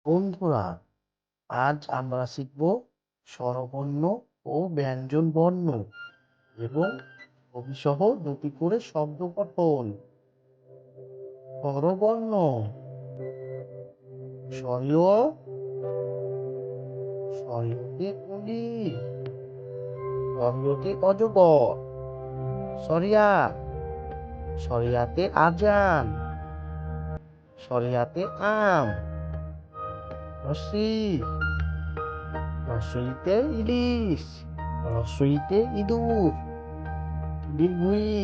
বন্ধুরা, আজ আমরা শিখব স্বরবর্ণ ও ব্যঞ্জনবর্ণ এবং ছবিসহ দুটি করে শব্দ গঠন। স্বরবর্ণ: স্বরীয়, স্বরীয়তে কুমির, স্বরীয়তে অজগর, সরিয়া, সরিয়াতে আজান, সরিয়াতে আম, রশ্মি, রস্বইতে ইলিশ, রস্বইতে ইঁদুর, দীর্ঘই,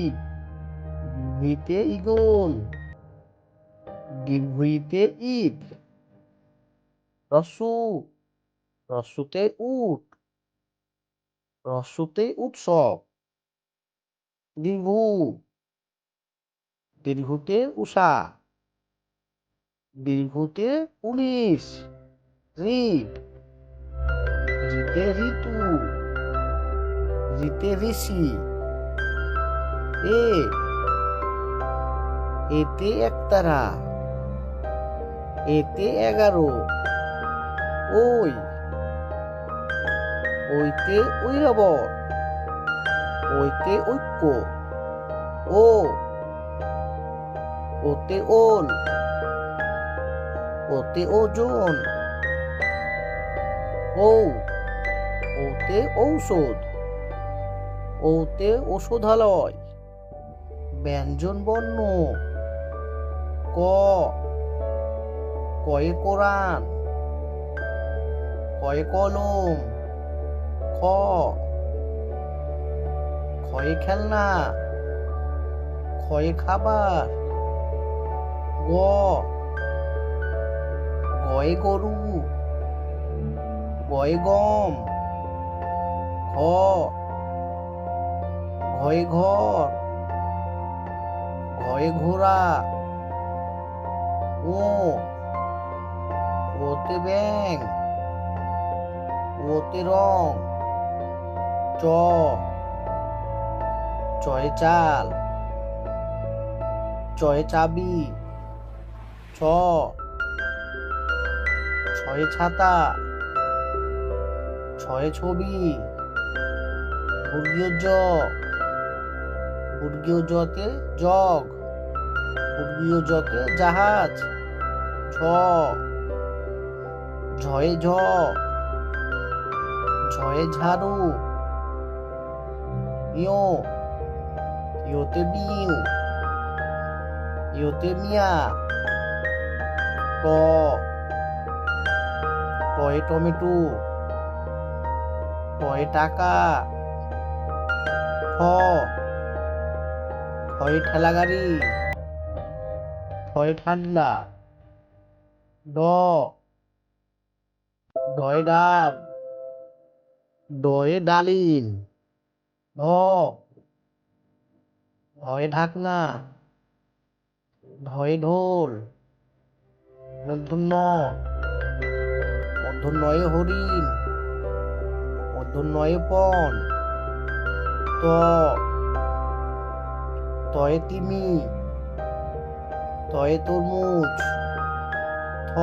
দীর্ঘইতে ঈগল, দীর্ঘইতে ইট, রস্যু, রস্যুতে উট, রস্যুতে উৎসব, দীর্ঘ, দীর্ঘতে উষা, দীর্ঘতে পুলিশ, ঋ, ঋতে ঋতু, ঋতে ঋষি, এ, এতে একতারা, এতে 11, ওই, ওইতে ঐরাবত, ওইতে ঐক্য, ও, ওতে ওল, ওতে ওজন, ও, ওতে ঔষধ, ওতে ঔষধালয়। ব্যঞ্জনবর্ণ: ক, কয়ে কোরআন, কয়ে কলম, খ, খয়ে খেলনা, খয়ে খাবার, গ, গয়ে গরু, গয়ে গম, ঘ, ঘয়ে ঘর, ঘয়ে ঘোড়া, ও, ওতে ব্যাঙ, ওতে রং, চ, চয়ে চাল, চয়ে চাবি, ছ, ছয়ে ছাতা, ছয়ে ছবি, বর্গীয় জ, বর্গীয় জতে জগ, বর্গীয় জতে জাহাজ, ঝ, ঝয়ে ঝ, ঝয়ে ঝাড়ু, ইয়, ইয়তে বিউ, ইয়তে মিয়া, ট, টয়ে টমেটো, টয়ে টাকা, ঠ, ঠয়ে ঠেলা গাড়ি, ঠয়ে ঠান্ডা, ড, ডয়ে ডাব, ডয়ে ডালিম, ঢ, ঢয়ে ঢাকনা, ঢয়ে ঢোল, মূর্ধন্য, মূর্ধন্যয়ে হরিণ, মূর্ধন্যয়ে পণ, ত, তয়ে তিমি, তয়ে তরমুজ, থ,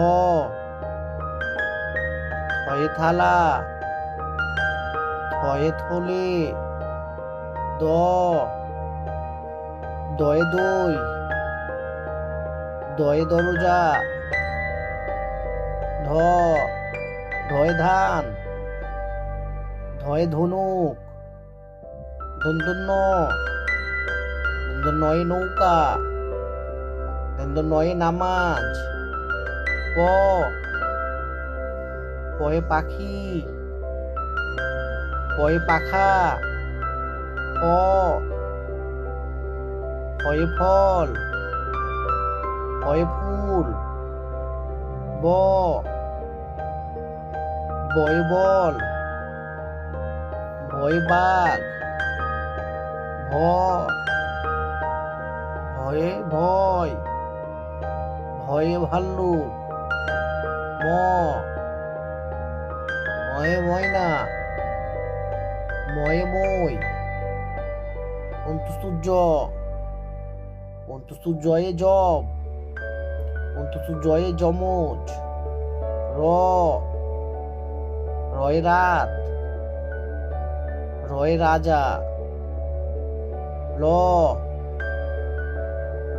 থয়ে থালা, থয়ে থলে, দ, দয়ে দই, দয়ে দরজা, ধ, ধয়ে ধান, ধয়ে ধনুক, ধন্তন্য, ধন্তন্যয়ে নৌকা, ধন্তন্যয়ে নামাজ, প, পয়ে পাখি, পয়ে পাখা, ফ, ফয়ে ফল, ফয়ে ফুল, ব, বয়ে বল, ভয়ে বাঘ, ভ, ভয়ে ভয়, ভয়ে ভাল্লুক, ম, ময়ে ময়না, ময়ে মই, অন্তুসূর্য, অন্তুসূর্যয়ে জব, অন্তুসূর্যয়ে যমজ, র রয় রাত রয় রাজা ল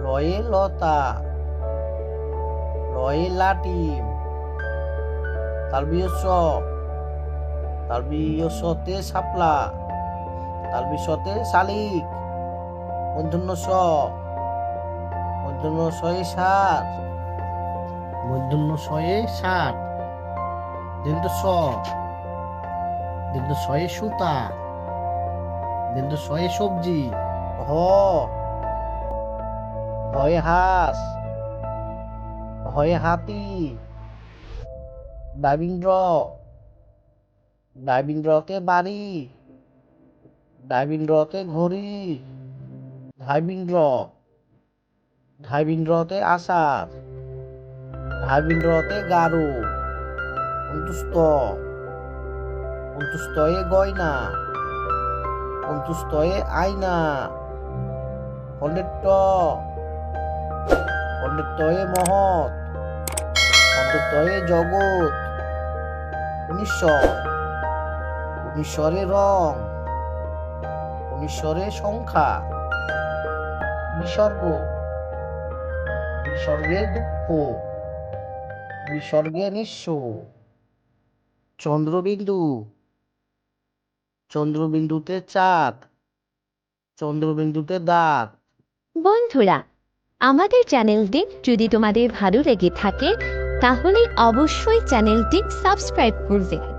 লয়ে লতা লয়ে লাটিম তালবিয়সতে শাপলা তালবিশতে শালিক মূর্ধন্য স মূর্ধন্য শয়ে ষাট মূর্ধন্য শয়ে ষাট দীর্ঘ স দীর্ঘ শয়ে সুতা দীর্ঘ শয়ে সবজি হ হয়ে হাঁস হয়ে হাতি ডাইবিন্দ্রকে বাড়ি ডাইবিন্দ্রকে ঘড়ি ধাইবিন্দ্রতে আষাঢ় ধাইবিন্দ্রতে গারু অন্তুস্তয়ে গয়না অন্তুস্তয়ে আয়না খণ্ডেত্বয়ে মহৎ খণ্ডত্বয়ে জগৎ উনিশ্বরে রং উনিশ্বরে সংখ্যা বিসর্গে দুঃখ বিসর্গে নিঃস্ব চন্দ্রবিন্দুতে চাঁদ চন্দ্রবিন্দুতে দাঁত। বন্ধুরা, আমাদের চ্যানেলটি যদি তোমাদের ভালো লেগে থাকে তাহলে অবশ্যই চ্যানেলটি সাবস্ক্রাইব করবে।